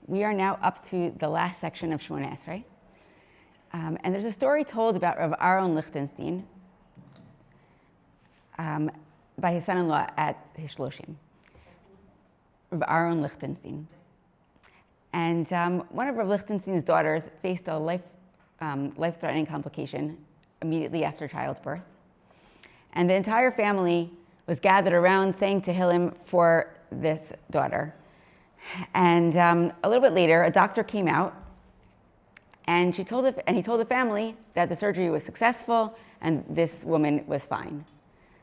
We are now up to the last section of Shemona Esrei. And there's a story told about Rav Aaron Lichtenstein by his son-in-law at his shloshim, Rav Aaron Lichtenstein. And one of Rav Lichtenstein's daughters faced a life-threatening complication immediately after childbirth. And the entire family was gathered around saying Tehillim for this daughter. And a little bit later, a doctor came out, and he told the family that the surgery was successful and this woman was fine.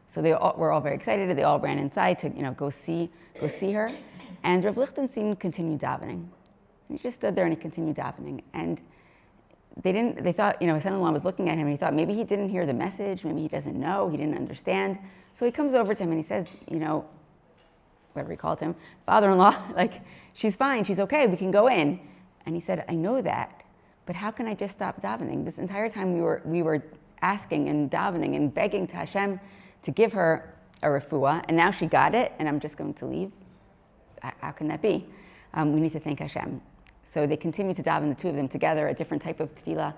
So they were all very excited. They all ran inside to go see her. And Rav Lichtenstein continued davening. He just stood there and he continued davening. And they thought, his son-in-law was looking at him and he thought maybe he didn't hear the message, maybe he doesn't know, he didn't understand. So he comes over to him and he says, whatever he called him, father-in-law, she's fine, she's okay, we can go in. And he said, I know that, but how can I just stop davening? This entire time we were asking and davening and begging to Hashem to give her a refuah, and now she got it, and I'm just going to leave? How can that be? We need to thank Hashem. So they continue to daven, the two of them together, a different type of tefillah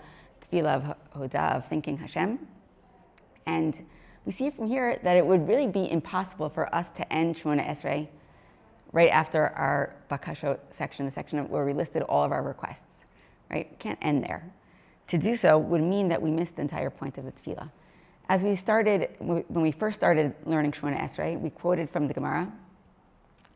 of hodah, of thanking Hashem. And we see from here that it would really be impossible for us to end Shemona Esrei right after our bakashot section, the section where we listed all of our requests. Right? We can't end there. To do so would mean that we missed the entire point of the tefillah. As when we first started learning Shemona Esrei, we quoted from the Gemara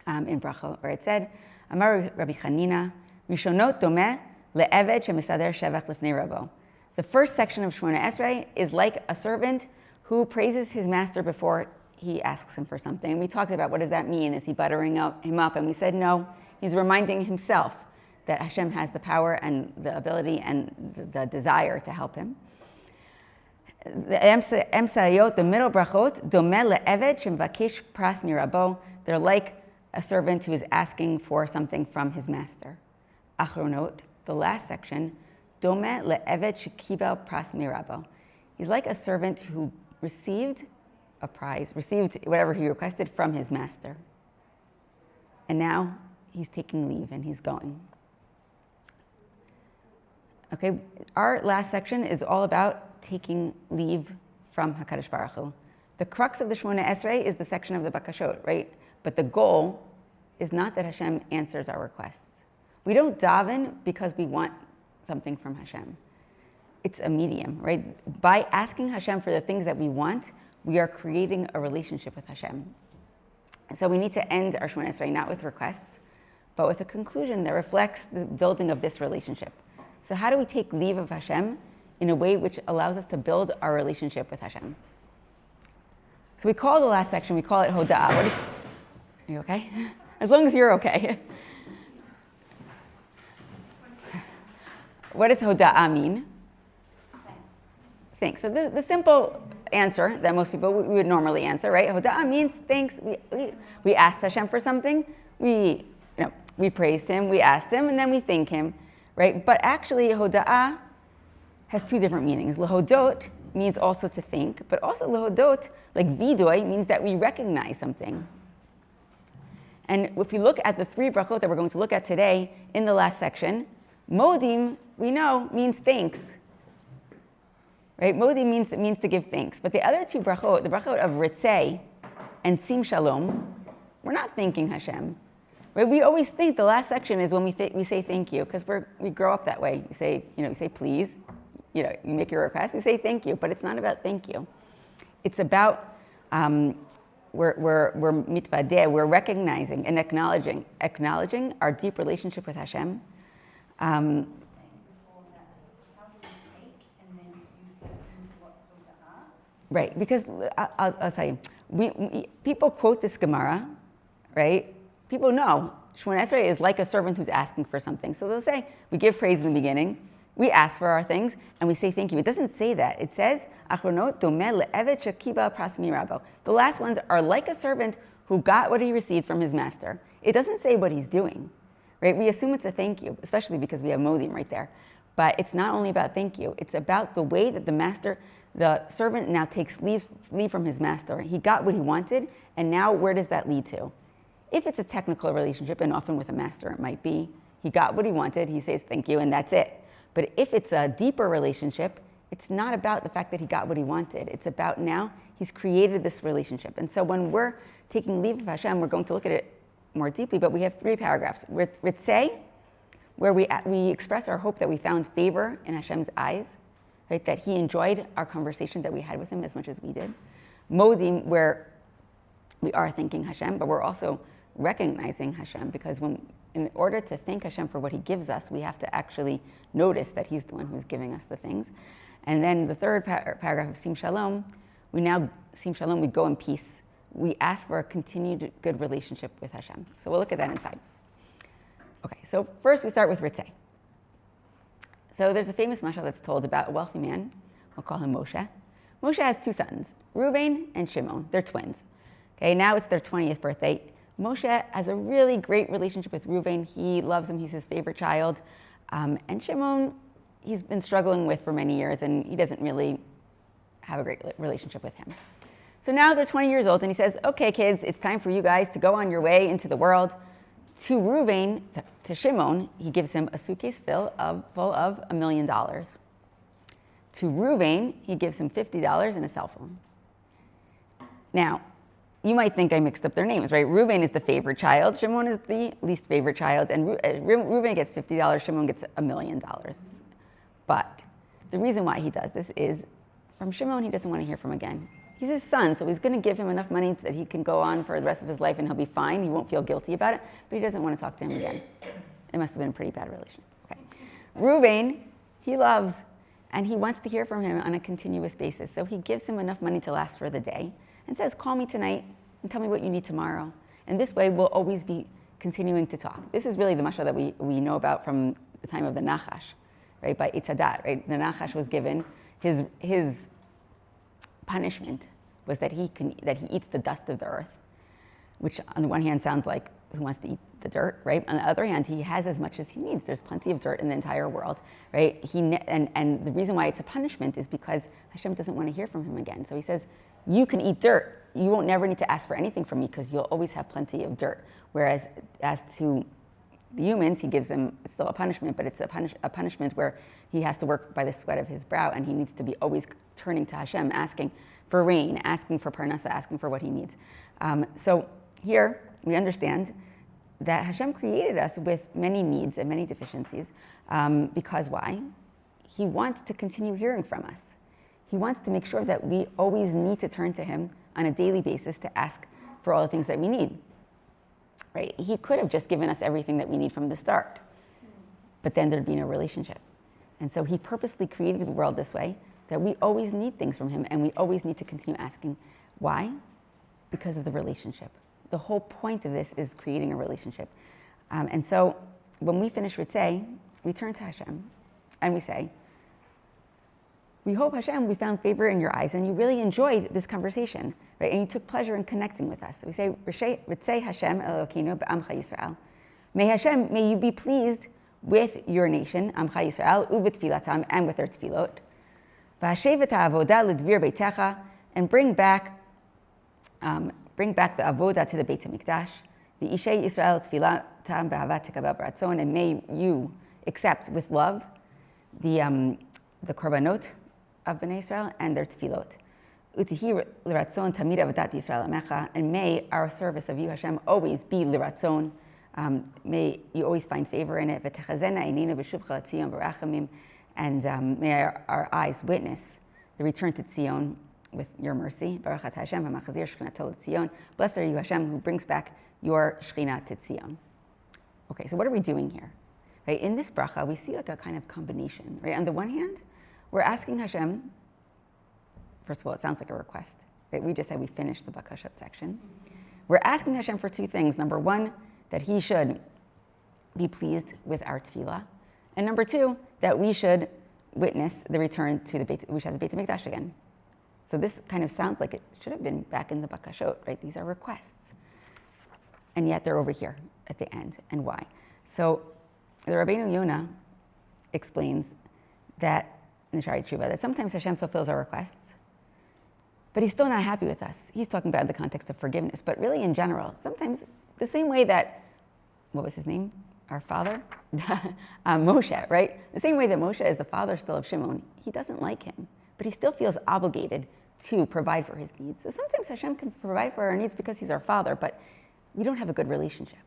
in Brachot, where it said, Amar Rabbi Chanina, Rishonot domeh le'eved shemisader shevach lifnei rabo. The first section of Shemona Esrei is like a servant who praises his master before he asks him for something. And we talked about what does that mean? Is he buttering him up? And we said no, he's reminding himself that Hashem has the power and the ability and the desire to help him. The emsayot, the middle brachot, domeh le'eved shemvakesh pras mirabo. They're like a servant who is asking for something from his master. Achronot, the last section, domeh le'eved shekibel pras mirabo. He's like a servant who received a prize, received whatever he requested from his master. And now he's taking leave and he's going. Okay, our last section is all about taking leave from HaKadosh Baruch Hu. The crux of the Shemona Esrei is the section of the Bakashot, right? But the goal is not that Hashem answers our requests. We don't daven because we want something from Hashem. It's a medium, right? By asking Hashem for the things that we want, we are creating a relationship with Hashem. So we need to end our Shemona Esrei not with requests, but with a conclusion that reflects the building of this relationship. So how do we take leave of Hashem in a way which allows us to build our relationship with Hashem? So we call the last section, we call it Hoda'ah. Are you okay? As long as you're okay. What does Hoda'ah mean? Thanks. So the simple answer that most people we would normally answer, right? Hoda'ah means thanks. We asked Hashem for something. We praised Him, we asked Him, and then we thank Him, right? But actually, Hoda'ah has two different meanings. Lehodot means also to thank, but also lehodot, like vidoy, means that we recognize something. And if we look at the three brachot that we're going to look at today in the last section, modim, we know, means thanks. Right? Modim means to give thanks. But the other two brachot, the brachot of ritzei and sim shalom, we're not thanking Hashem. Right? We always think the last section is when we say thank you, because we grow up that way. You say please, you make your request, you say thank you, but it's not about thank you. It's about we're mitvadeh, we're recognizing and acknowledging our deep relationship with Hashem. Right, because I'll tell you, people quote this Gemara, right? People know Shemona Esrei is like a servant who's asking for something. So they'll say, we give praise in the beginning, we ask for our things, and we say thank you. It doesn't say that. It says, Achronot domeh le'eved shekibel pras mirabo. The last ones are like a servant who got what he received from his master. It doesn't say what he's doing, right? We assume it's a thank you, especially because we have modim right there. But it's not only about thank you. It's about the way that the servant now takes leave from his master. He got what he wanted, and now where does that lead to? If it's a technical relationship, and often with a master it might be, he got what he wanted, he says thank you, and that's it. But if it's a deeper relationship, it's not about the fact that he got what he wanted. It's about now he's created this relationship. And so when we're taking leave of Hashem, we're going to look at it more deeply, but we have 3 paragraphs. Ritzei, where we express our hope that we found favor in Hashem's eyes, right? That he enjoyed our conversation that we had with him as much as we did. Modim, where we are thanking Hashem, but we're also recognizing Hashem, because in order to thank Hashem for what he gives us, we have to actually notice that he's the one who's giving us the things. And then the third paragraph of Sim Shalom, we go in peace. We ask for a continued good relationship with Hashem. So we'll look at that inside. Okay, so first we start with Ritzei. So there's a famous mashal that's told about a wealthy man. We'll call him Moshe. Moshe has 2 sons, Reuven and Shimon. They're twins. Okay, now it's their 20th birthday. Moshe has a really great relationship with Reuven. He loves him. He's his favorite child. And Shimon, he's been struggling with for many years, and he doesn't really have a great relationship with him. So now they're 20 years old, and he says, okay, kids, it's time for you guys to go on your way into the world. To Reuven, to Shimon, he gives him a suitcase full of $1 million. To Reuven, he gives him $50 and a cell phone. Now, you might think I mixed up their names, right? Reuven is the favorite child, Shimon is the least favorite child, and Reuven gets $50, Shimon gets $1 million. But the reason why he does this is, from Shimon, he doesn't want to hear from again. He's his son, so he's going to give him enough money that he can go on for the rest of his life and he'll be fine. He won't feel guilty about it, but he doesn't want to talk to him again. It must have been a pretty bad relationship. Okay. Reuven, he loves, and he wants to hear from him on a continuous basis. So he gives him enough money to last for the day and says, call me tonight and tell me what you need tomorrow. And this way, we'll always be continuing to talk. This is really the mashal that we know about from the time of the Nachash, right? By Itzadat, right? The Nachash was given his punishment was that he eats the dust of the earth, which on the one hand sounds like who wants to eat the dirt, right? On the other hand, he has as much as he needs. There's plenty of dirt in the entire world, right? And the reason why it's a punishment is because Hashem doesn't want to hear from him again. So he says, you can eat dirt. You won't never need to ask for anything from me because you'll always have plenty of dirt. Whereas as to the humans, he gives them, it's still a punishment, but it's a punishment where he has to work by the sweat of his brow, and he needs to be always turning to Hashem, asking for rain, asking for parnasa, asking for what he needs. So here we understand that Hashem created us with many needs and many deficiencies, because why? He wants to continue hearing from us. He wants to make sure that we always need to turn to him on a daily basis to ask for all the things that we need. Right? He could have just given us everything that we need from the start, but then there'd be no relationship. And so he purposely created the world this way, that we always need things from him, and we always need to continue asking. Why? Because of the relationship. The whole point of this is creating a relationship. And so when we finish Ritzei, we turn to Hashem, and we say, we hope, Hashem, we found favor in your eyes, and you really enjoyed this conversation, right? And you took pleasure in connecting with us. So we say, Ritzei Hashem Elokeinu b'Amcha Yisrael. May Hashem, may you be pleased with your nation, Amcha Yisrael, u'v'tfilatam, and with their tefillot. V'hashev et ha'avoda l'dvir beitecha, and bring back the avoda to the Beit HaMikdash. V'ishei Yisrael tfilatam b'ahavat tekabel b'ratzon, and may you accept with love the korbanot of Bnei Israel and their tefillot. Utihi l'ratzon tamid avodat Yisrael amecha, and may our service of you, Hashem, always be l'ratzon. May you always find favor in it. V'techazena einenu b'shuvcha l'tzion b'rachamim, and may our eyes witness the return to Tzion with your mercy. Baruch atah Hashem ha'machazir shchinato l'tzion. Blessed are you, Hashem, who brings back your shchina to Tzion. Okay, so what are we doing here? Right, in this bracha, we see like a kind of combination. Right, on the one hand, we're asking Hashem. First of all, it sounds like a request. Right, we just said we finished the bakashat section. We're asking Hashem for 2 things. Number 1, that He should be pleased with our tefillah, and number 2, that we should witness the return to we should have the Beit HaMikdash again. So this kind of sounds like it should have been back in the bakashot. Right, these are requests, and yet they're over here at the end. And why? So the Rabbeinu Yonah explains that in the Shari Tshuva that sometimes Hashem fulfills our requests, but He's still not happy with us. He's talking about in the context of forgiveness, but really in general, sometimes the same way that, what was his name? Our father, Moshe, right? The same way that Moshe is the father still of Shimon, he doesn't like him, but he still feels obligated to provide for his needs. So sometimes Hashem can provide for our needs because he's our father, but we don't have a good relationship.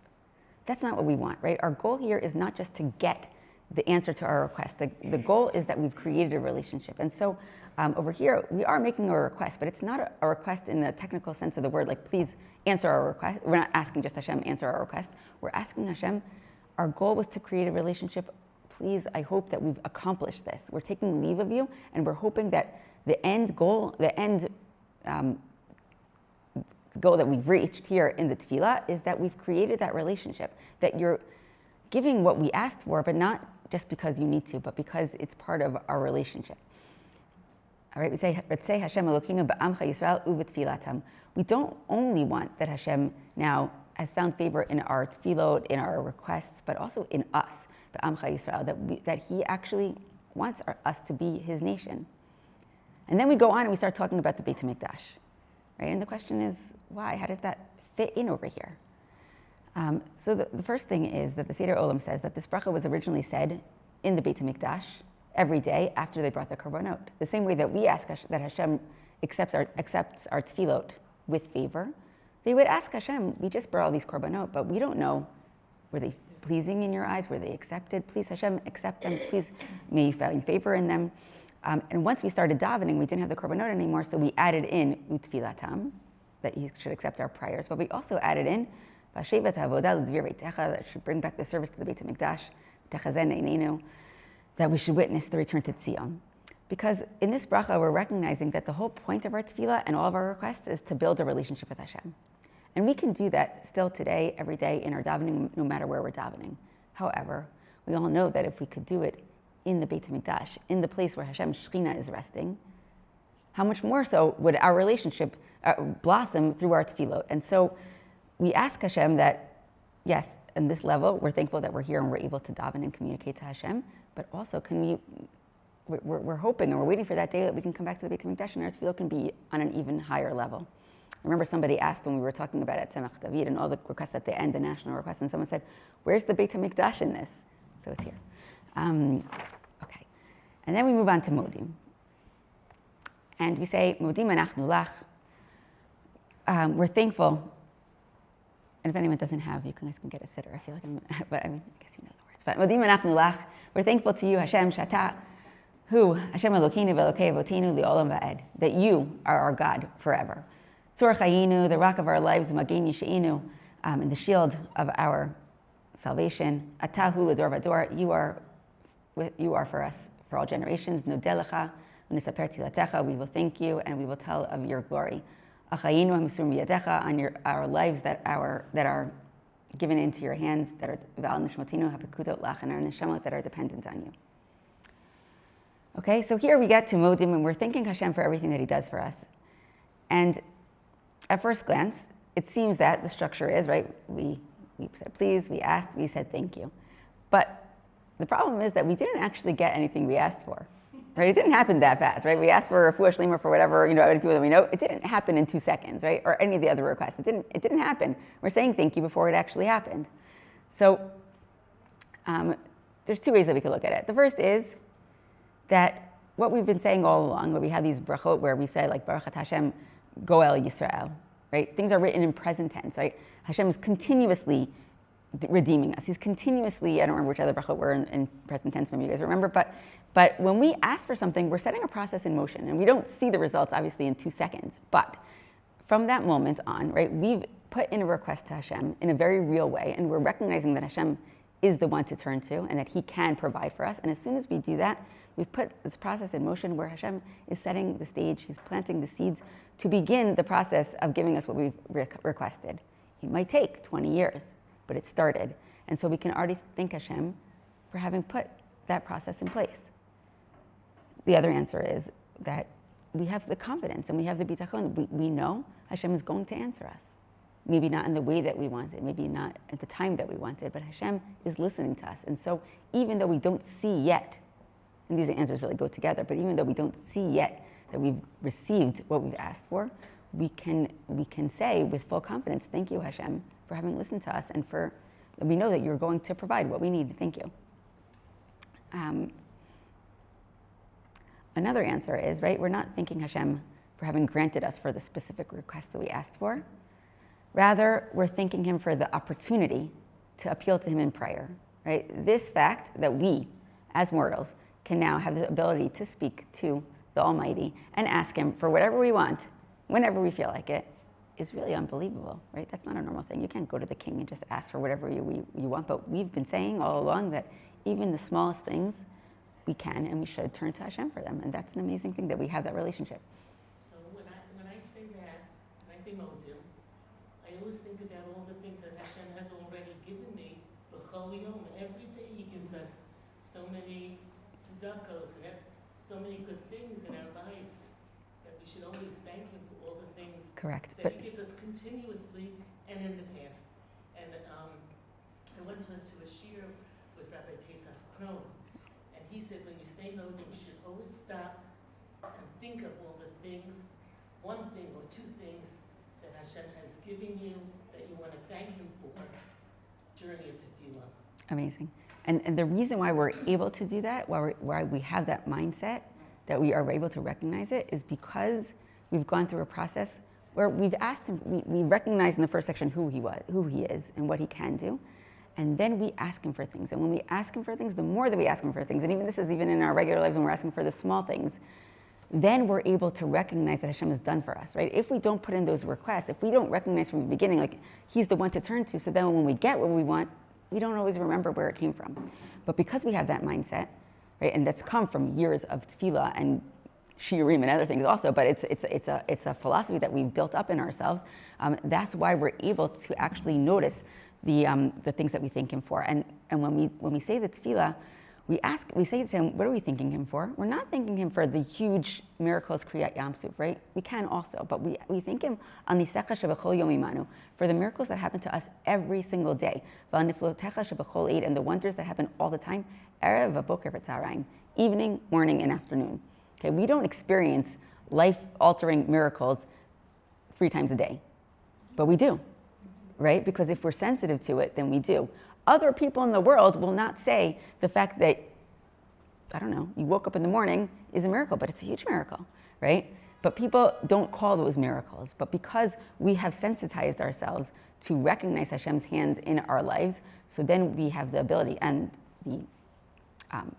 That's not what we want, right? Our goal here is not just to get the answer to our request. The goal is that we've created a relationship. And so over here, we are making a request, but it's not a request in the technical sense of the word, like please answer our request. We're not asking just Hashem, answer our request. We're asking Hashem, our goal was to create a relationship. Please, I hope that we've accomplished this. We're taking leave of you, and we're hoping that the end goal, goal that we've reached here in the Tefillah is that we've created that relationship, that you're giving what we asked for, but not just because you need to, but because it's part of our relationship. All right, we say Hashem Elokeinu ba'amcha Yisrael u'v'tfilatam. We don't only want that Hashem now has found favor in our tefillot, in our requests, but also in us, ba'amcha Yisrael, that he actually wants us to be his nation. And then we go on and we start talking about the Beit HaMikdash, right? And the question is, why? How does that fit in over here? So the first thing is that the Seder Olam says that this bracha was originally said in the Beit HaMikdash every day after they brought the korbanot. The same way that we ask that Hashem accepts our tefillot with favor, they would ask Hashem, we just brought all these korbanot, but we don't know, were they pleasing in your eyes? Were they accepted? Please, Hashem, accept them. Please, may you find favor in them. And once we started davening, we didn't have the korbanot anymore, so we added in utfilatam, that he should accept our prayers. But we also added in that should bring back the service to the Beit HaMikdash, that we should witness the return to Tzion. Because in this bracha, we're recognizing that the whole point of our tefillah and all of our requests is to build a relationship with Hashem. And we can do that still today, every day in our davening, no matter where we're davening. However, we all know that if we could do it in the Beit HaMikdash, in the place where Hashem's Shekhinah is resting, how much more so would our relationship blossom through our tefillot? And so we ask Hashem that, yes, in this level, we're thankful that we're here and we're able to daven and communicate to Hashem, but also we're hoping and we're waiting for that day that we can come back to the Beit HaMikdash and our tefillot can be on an even higher level. I remember somebody asked when we were talking about at Tzemach David and all the requests at the end, the national requests, and someone said, where's the Beit HaMikdash in this? So it's here. Okay. And then we move on to Modim. And we say, Modim anachnu lach. We're thankful. And if anyone doesn't have, you guys can get a sitter. I feel like but I guess you know the words. But Modim anachnu lach. We're thankful to you, Hashem, Shata, who, Hashem Elokeinu v'Elokei Avotinu li'olam va'ed, that you are our God forever. Tzor Chayinu, the rock of our lives, Magen Yisheinu, and the shield of our salvation. Atahu l'dor v'dor, you are for us for all generations. Nodelecha, v'nisaper tilatecha, we will thank you and we will tell of your glory. Achayinu ha'misurim biyadecha, on our lives that are given into your hands, that are v'al nishmotinu ha'pekutot lach, and our neshamot that are dependent on you. Okay, so here we get to Modim, and we're thanking Hashem for everything that he does for us. And at first glance, it seems that the structure is, right, we said please, we asked, we said thank you. But the problem is that we didn't actually get anything we asked for, right? It didn't happen that fast, right? We asked for a refuah shlema for whatever, any people that we know. It didn't happen in 2 seconds, right? Or any of the other requests. It didn't happen. We're saying thank you before it actually happened. So there's 2 ways that we could look at it. The first is that what we've been saying all along, where we have these brachot where we say like Baruch Hashem Goel Yisrael, right? Things are written in present tense, right? Hashem is continuously redeeming us. He's continuously, I don't remember which other brachot were in present tense, maybe you guys remember, but when we ask for something, we're setting a process in motion, and we don't see the results obviously in 2 seconds, but from that moment on, right, we've put in a request to Hashem in a very real way, and we're recognizing that Hashem is the one to turn to and that he can provide for us. And as soon as we do that, we've put this process in motion where Hashem is setting the stage, he's planting the seeds to begin the process of giving us what we've requested. It might take 20 years, but it started. And so we can already thank Hashem for having put that process in place. The other answer is that we have the confidence and we have the bitachon. We know Hashem is going to answer us. Maybe not in the way that we wanted, maybe not at the time that we wanted, but Hashem is listening to us. And so even though we don't see yet, and these answers really go together, but even though we don't see yet that we've received what we've asked for, we can say with full confidence, thank you, Hashem, for having listened to us and for we know that you're going to provide what we need. Thank you. Another answer is, right, we're not thanking Hashem for having granted us for the specific request that we asked for. Rather, we're thanking him for the opportunity to appeal to him in prayer, right? This fact that we, as mortals, can now have the ability to speak to the Almighty and ask him for whatever we want, whenever we feel like it, is really unbelievable, right? That's not a normal thing. You can't go to the king and just ask for whatever you want, but we've been saying all along that even the smallest things, we can and we should turn to Hashem for them, and that's an amazing thing that we have that relationship. So when I say that, and I think Modim, I always think about all the things that Hashem has already given me. B'chol yom, every day he gives us so many tzedakos and so many good things in our lives that we should always thank him for all the things Correct. that he gives us continuously and in the past. And I went to a shir with Rabbi Pesach Krohn, and he said when you say Modim, you should always stop and think of all the things, one thing or two things that Hashem has given you that you want to thank him for during your tefillah. Amazing. And the reason why we're able to do that, why we have that mindset, that we are able to recognize it, is because we've gone through a process where we've asked him, we recognize in the first section who he is and what he can do. And then we ask him for things. And when we ask him for things, the more that we ask him for things, and even this is even in our regular lives when we're asking for the small things, then we're able to recognize that Hashem has done for us, right? If we don't put in those requests, if we don't recognize from the beginning, like he's the one to turn to, so then when we get what we want, we don't always remember where it came from. But because we have that mindset, right, and that's come from years of tefillah and shiurim and other things also, but it's a philosophy that we've built up in ourselves. That's why we're able to actually notice the things that we thank him for. And when we say the tefillah, we say to him, what are we thanking him for? We're not thanking him for the huge miracles, Kriyat Yamsuf, right? We can also, but we thank him on Nisecha Shebechol Yom Imanu, for the miracles that happen to us every single day. V'aniflotecha Shebechol Eid, and the wonders that happen all the time, Erev v'boker v'tzarayim, evening, morning, and afternoon. Okay, we don't experience life-altering miracles 3 times a day, but we do, right? Because if we're sensitive to it, then we do. Other people in the world will not say the fact that, I don't know, you woke up in the morning is a miracle, but it's a huge miracle, right? But people don't call those miracles. But because we have sensitized ourselves to recognize Hashem's hands in our lives, so then we have the ability and the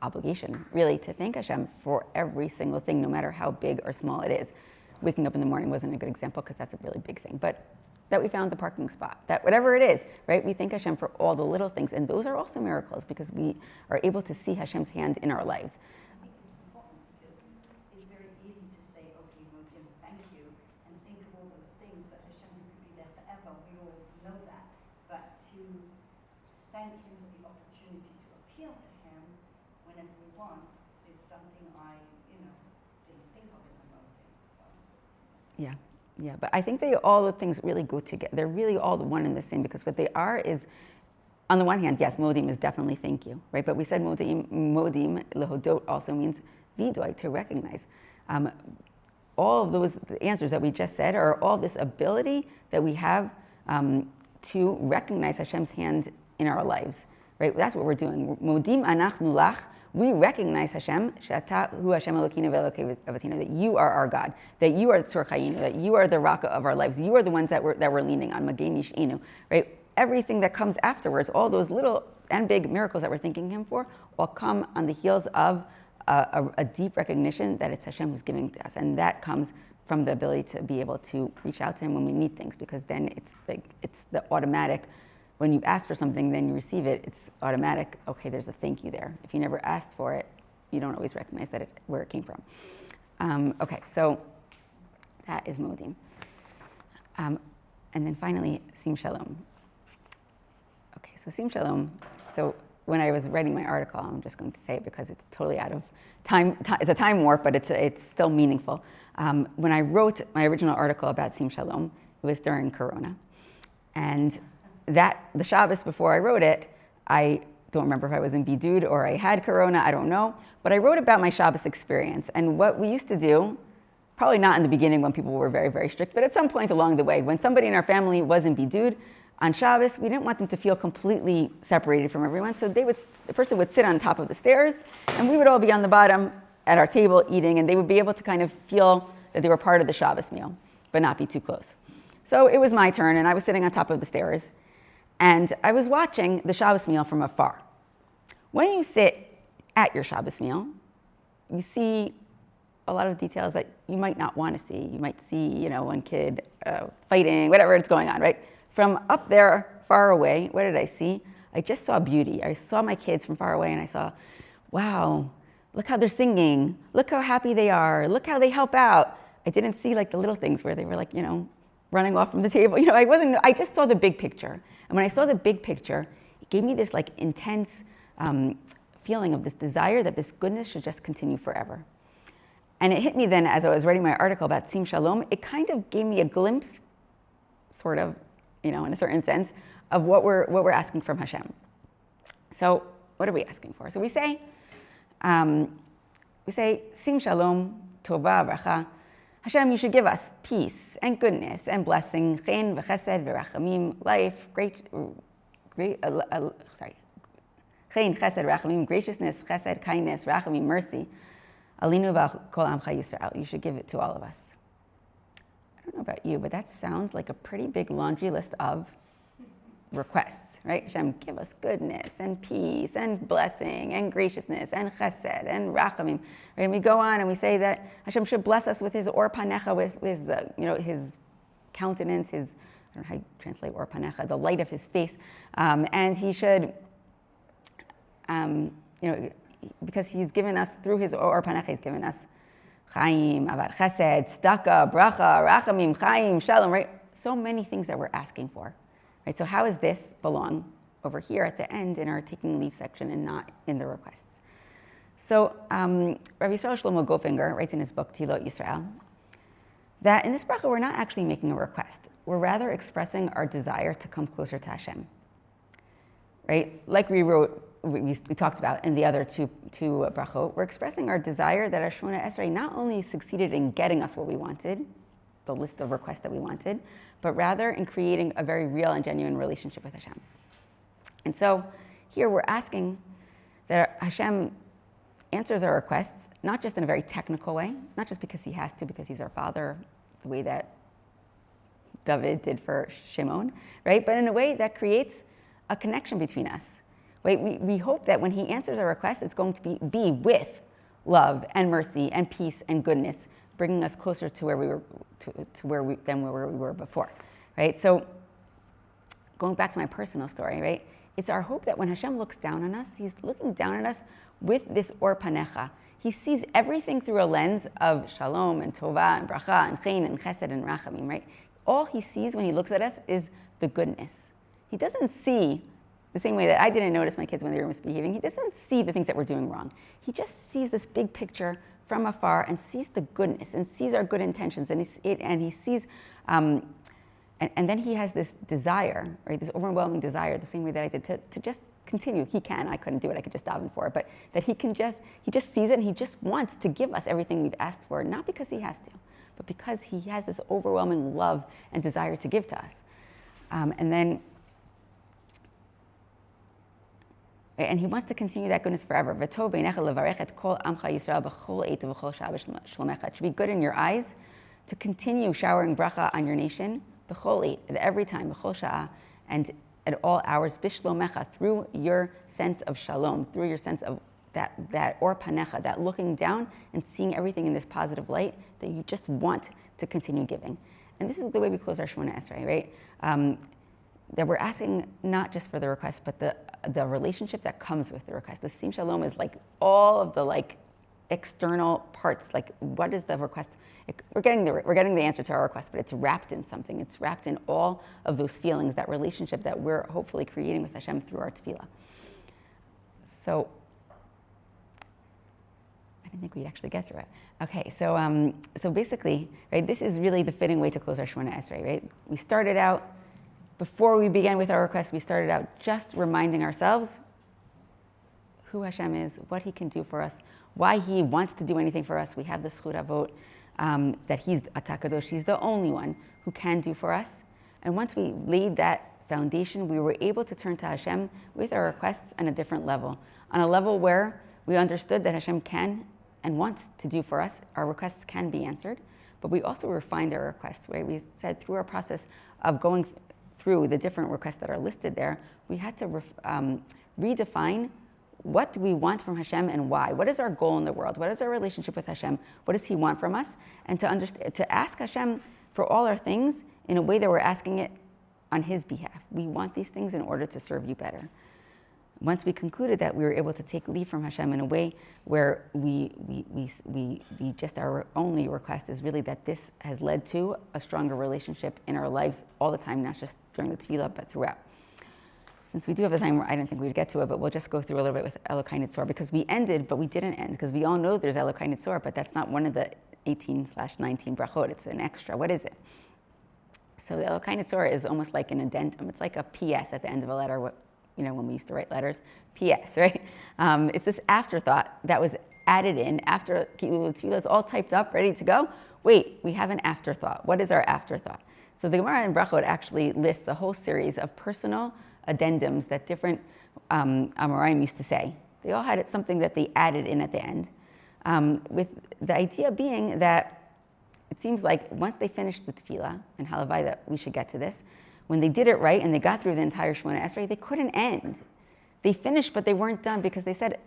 obligation, really, to thank Hashem for every single thing, no matter how big or small it is. Waking up in the morning wasn't a good example because that's a really big thing, but that we found the parking spot, that whatever it is, right? We thank Hashem for all the little things, and those are also miracles because we are able to see Hashem's hand in our lives. I think it's important because it's very easy to say, okay, Modim, thank you, and think of all those things that Hashem could be there forever. We all know that. But to thank him for the opportunity to appeal to him whenever we want is something I, didn't think of in the Modim. So. Yeah, but I think all the things really go together. They're really all the one and the same, because what they are is, on the one hand, yes, modim is definitely thank you, right? But we said modim lehodot also means vidoy, to recognize. All of those answers that we just said are all this ability that we have to recognize Hashem's hand in our lives, right? That's what we're doing. Modim anachnu lach. We recognize Hashem, Shata hu Hashem Elokeinu ve'Elokei Avotinu, that you are our God, that you are Tzor Chayinu, that you are the rock of our lives, you are the ones that we're leaning on, Magei Nish'inu, right? Everything that comes afterwards, all those little and big miracles that we're thanking him for, will come on the heels of a deep recognition that it's Hashem who's giving to us, and that comes from the ability to be able to reach out to him when we need things, because then it's the automatic. When you ask for something, then you receive it, it's automatic, okay, there's a thank you there. If you never asked for it, you don't always recognize where it came from. Okay, so that is modim. And then finally, sim shalom. Okay, so sim shalom. So when I was writing my article, I'm just going to say it because it's totally out of time. It's a time warp, but it's still meaningful. When I wrote my original article about sim shalom, it was during Corona. And the Shabbos before I wrote it, I don't remember if I was in Bidud or I had Corona, I don't know. But I wrote about my Shabbos experience. And what we used to do, probably not in the beginning when people were very, very strict, but at some point along the way, when somebody in our family was in Bidud, on Shabbos, we didn't want them to feel completely separated from everyone, so the person would sit on top of the stairs, and we would all be on the bottom at our table eating, and they would be able to kind of feel that they were part of the Shabbos meal, but not be too close. So it was my turn, and I was sitting on top of the stairs, and I was watching the Shabbos meal from afar. When you sit at your Shabbos meal, you see a lot of details that you might not want to see. You might see, one kid fighting, whatever is going on, right? From up there, far away, what did I see? I just saw beauty. I saw my kids from far away, and I saw, wow, look how they're singing. Look how happy they are. Look how they help out. I didn't see like the little things where they were like, running off from the table. I just saw the big picture. And when I saw the big picture, it gave me this like intense feeling of this desire that this goodness should just continue forever. And it hit me then as I was writing my article about Sim Shalom, it kind of gave me a glimpse, sort of, in a certain sense, of what we're asking from Hashem. So what are we asking for? So we say Sim Shalom, Tova, Bracha. Hashem, you should give us peace and goodness and blessing, chen v'chesed v'rachamim, life, chen, chesed, rachamim, graciousness, chesed, kindness, rachamim, mercy. Alinu v'kol amcha Yisrael. You should give it to all of us. I don't know about you, but that sounds like a pretty big laundry list of requests, right? Hashem, give us goodness and peace and blessing and graciousness and chesed and rachamim. Right? And we go on and we say that Hashem should bless us with his or panecha, with his countenance, his, I don't know how you translate or panecha, the light of his face. And he should, because he's given us, through his or panecha, he's given us chaim, avar chesed, tzedakah, bracha, rachamim, chaim, shalom, right? So many things that we're asking for. Right, so how does this belong over here at the end in our taking leave section and not in the requests? So Rabbi Yisrael Shlomo Goldfinger writes in his book, OUisrael, that in this bracha we're not actually making a request. We're rather expressing our desire to come closer to Hashem. Right? Like we talked about in the other two brachot, we're expressing our desire that our Shemona Esrei not only succeeded in getting us what we wanted, the list of requests that we wanted, but rather in creating a very real and genuine relationship with Hashem. And so here we're asking that Hashem answers our requests, not just in a very technical way, not just because he has to, because he's our father, the way that David did for Shimon, right? But in a way that creates a connection between us. Right? We hope that when he answers our request, it's going to be with love and mercy and peace and goodness, bringing us closer to where we were than where we were before, right? So going back to my personal story, right? It's our hope that when Hashem looks down on us, he's looking down on us with this or panecha. He sees everything through a lens of shalom and tova and bracha and chen and chesed and rachamim, right? All he sees when he looks at us is the goodness. He doesn't see the same way that I didn't notice my kids when they were misbehaving. He doesn't see the things that we're doing wrong. He just sees this big picture from afar and sees the goodness and sees our good intentions and he sees, and then he has this desire, right? This overwhelming desire, the same way that I did, to just continue. He can, I couldn't do it, I could just daven for it, but that he just sees it and he just wants to give us everything we've asked for, not because he has to, but because he has this overwhelming love and desire to give to us. And he wants to continue that goodness forever. It should be good in your eyes to continue showering bracha on your nation, at every time, and at all hours, through your sense of shalom, through your sense of that or panecha, that looking down and seeing everything in this positive light that you just want to continue giving. And this is the way we close our Shemona Esrei, right? That we're asking not just for the request, but the relationship that comes with the request. The Sim Shalom is like all of the external parts. Like, what is the request? We're getting the answer to our request, but it's wrapped in something. It's wrapped in all of those feelings, that relationship that we're hopefully creating with Hashem through our Tefilla. So I didn't think we'd actually get through it. Okay, so basically, right, this is really the fitting way to close our Shemona Esrei, right? We started out. Before we began with our request, we started out just reminding ourselves who Hashem is, what he can do for us, why he wants to do anything for us. We have the Zchut HaVot, that he's Atah Kadosh, he's the only one who can do for us. And once we laid that foundation, we were able to turn to Hashem with our requests on a different level, on a level where we understood that Hashem can and wants to do for us. Our requests can be answered, but we also refined our requests, right? We said through our process of going through the different requests that are listed there, we had to redefine what do we want from Hashem and why? What is our goal in the world? What is our relationship with Hashem? What does He want from us? And to ask Hashem for all our things in a way that we're asking it on His behalf. We want these things in order to serve you better. Once we concluded that, we were able to take leave from Hashem in a way where we just, our only request is really that this has led to a stronger relationship in our lives all the time, not just during the Tefillah, but throughout. Since we do have a time where I didn't think we'd get to it, but we'll just go through a little bit with Elokai Nitzor, because we ended, but we didn't end, because we all know there's Elokai Nitzor, but that's not one of the 18/19 brachot, it's an extra. What is it? So the Elokai Nitzor is almost like an addendum. It's like a PS at the end of a letter, when we used to write letters, PS, right? It's this afterthought that was added in after Ki'ulu Tefillah is all typed up, ready to go. Wait, we have an afterthought. What is our afterthought? So the Gemara in Brachot actually lists a whole series of personal addendums that different Amoraim used to say. They all had something that they added in at the end, with the idea being that it seems like once they finished the Tefillah, and halavai that we should get to this, when they did it right and they got through the entire Shemona Esrei, they couldn't end. They finished, but they weren't done because they said,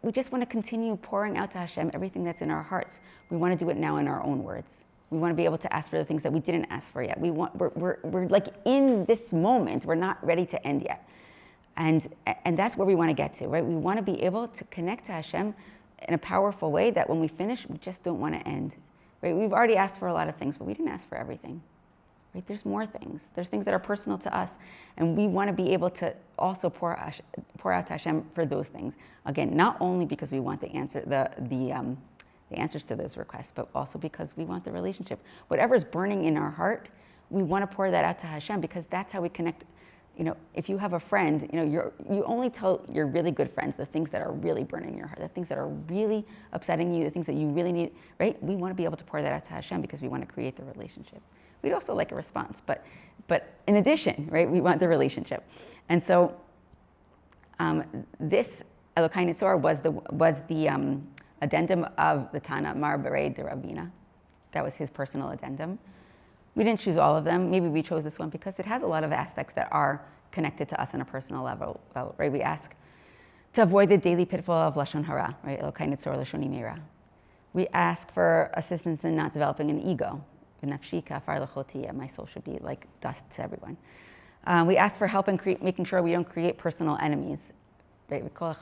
we just want to continue pouring out to Hashem everything that's in our hearts. We want to do it now in our own words. We want to be able to ask for the things that we didn't ask for yet. We're like in this moment. We're not ready to end yet. And that's where we want to get to, right? We want to be able to connect to Hashem in a powerful way that when we finish, we just don't want to end, right? We've already asked for a lot of things, but we didn't ask for everything. Right? There's more things. There's things that are personal to us, and we want to be able to also pour out to Hashem for those things. Again, not only because we want the answers to those requests, but also because we want the relationship. Whatever's burning in our heart, we want to pour that out to Hashem because that's how we connect. If you have a friend, you only tell your really good friends the things that are really burning in your heart, the things that are really upsetting you, the things that you really need. Right? We want to be able to pour that out to Hashem because we want to create the relationship. We'd also like a response, but in addition, right, we want the relationship. And so this Elokai Nitzor was the addendum of the Tana Mar Berei de Ravina. That was his personal addendum. We didn't choose all of them. Maybe we chose this one because it has a lot of aspects that are connected to us on a personal level, right? We ask to avoid the daily pitfall of Lashon Hara, right? Elokai Nitzor Lashon Imera. We ask for assistance in not developing an ego. My soul should be like dust to everyone. We ask for help in making sure we don't create personal enemies. Right? Anyone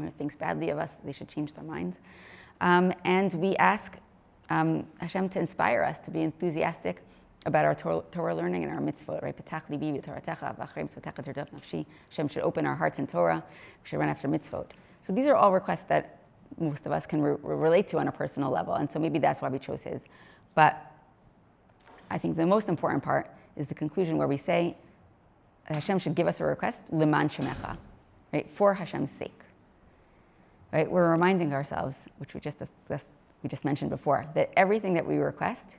who thinks badly of us, they should change their minds. And we ask Hashem to inspire us to be enthusiastic about our Torah learning and our mitzvot. Right? Hashem should open our hearts in Torah. We should run after mitzvot. So these are all requests that most of us can relate to on a personal level, and so maybe that's why we chose his. But I think the most important part is the conclusion where we say Hashem should give us a request, Liman Shemecha, right, for Hashem's sake. Right, we're reminding ourselves, which we just mentioned before, that everything that we request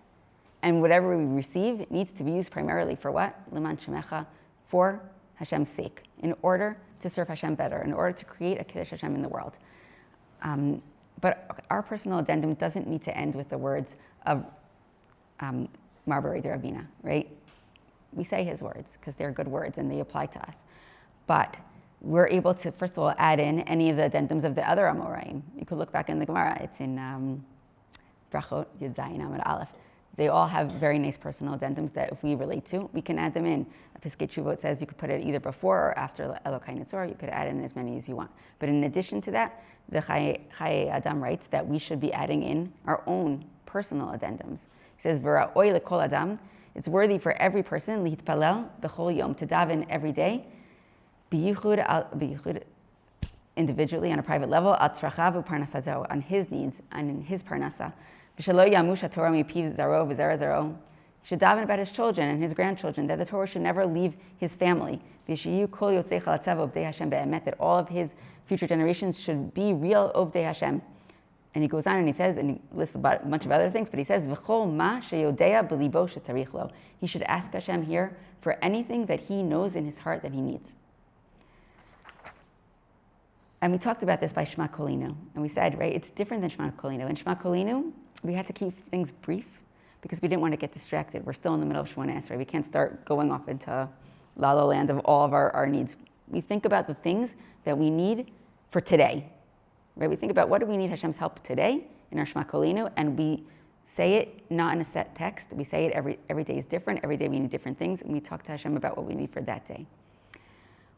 and whatever we receive needs to be used primarily for what? Liman Shemecha, for Hashem's sake, in order to serve Hashem better, in order to create a Kiddush Hashem in the world. But our personal addendum doesn't need to end with the words of Mar Berei de Ravina, right? We say his words because they're good words and they apply to us. But we're able to, first of all, add in any of the addendums of the other Amoraim. You could look back in the Gemara. It's in Brachot Yud Zayin Amud Aleph. They all have very nice personal addendums that if we relate to, we can add them in. Piskei Teshuvot says you could put it either before or after Elokai Nitzor. You could add in as many as you want. But in addition to that, the Chai Adam writes that we should be adding in our own personal addendums. He says, V'ra'oi lekol adam, it's worthy for every person, lihtpalel b'chol yom, to daven every day, b'yichud individually on a private level, al tzrachav u'parnasazo, on his needs and in his parnasa. V'shelo yamush haTorah mipiv zaro v'zera zaro. He should daven about his children and his grandchildren, that the Torah should never leave his family. V'shiyu kol yotzei chalatzav ovdei Hashem be'emet, that all of his future generations should be real ovdei Hashem, And he goes on and he says, and he lists about a bunch of other things, but he says, V'chol ma sheyodea b'libo shetzarich lo. He should ask Hashem here for anything that he knows in his heart that he needs. And we talked about this by Shema Kolinu. And we said, right, it's different than Shema Kolinu. In Shema Kolinu, we had to keep things brief because we didn't want to get distracted. We're still in the middle of Shemona Esrei. We can't start going off into la la land of all of our needs. We think about the things that we need for today. Right? We think about what do we need Hashem's help today in our Shema Kolinu, and we say it not in a set text. We say it every day is different. Every day we need different things, and we talk to Hashem about what we need for that day.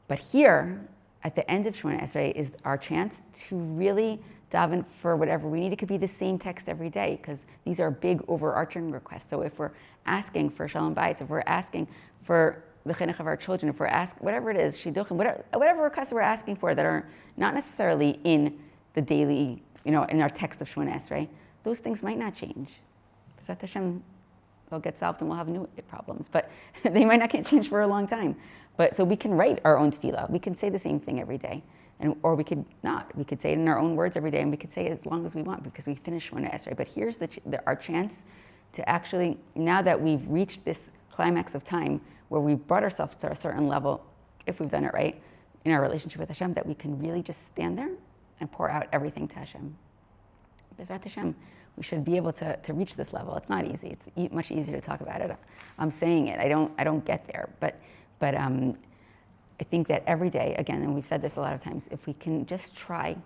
But here, at the end of Shemona Esrei, is our chance to really daven for whatever we need. It could be the same text every day, because these are big overarching requests. So if we're asking for Shalom Bayis, if we're asking for the chinuch of our children, if we're asking, whatever it is, shidduchim, whatever requests we're asking for that are not necessarily in the daily, in our text of Shemona Esrei, those things might not change. B'ezrat Hashem, they'll get solved and we'll have new problems, but they might not get changed for a long time. But so we can write our own tefillah. We can say the same thing every day, or we could not. We could say it in our own words every day, and we could say it as long as we want because we finished Shemona Esrei. But here's our chance to actually, now that we've reached this climax of time where we've brought ourselves to a certain level, if we've done it right, in our relationship with Hashem, that we can really just stand there and pour out everything to Hashem. B'ezrat Hashem, we should be able to reach this level. It's not easy. It's much easier to talk about it. I'm saying it. I don't get there. But I think that every day, again, and we've said this a lot of times, if we can just try,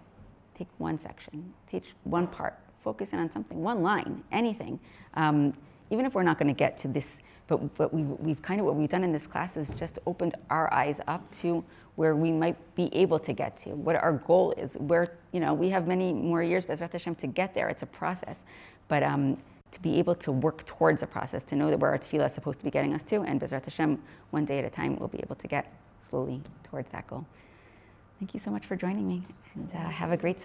take one section, teach one part, focus in on something, one line, anything. Even if we're not going to get to this, but we've kind of, what we've done in this class is just opened our eyes up to where we might be able to get to, what our goal is, where, we have many more years, B'ezrat Hashem, to get there. It's a process. But to be able to work towards a process, to know that where our tefillah is supposed to be getting us to, and B'ezrat Hashem, one day at a time, we'll be able to get slowly towards that goal. Thank you so much for joining me, and have a great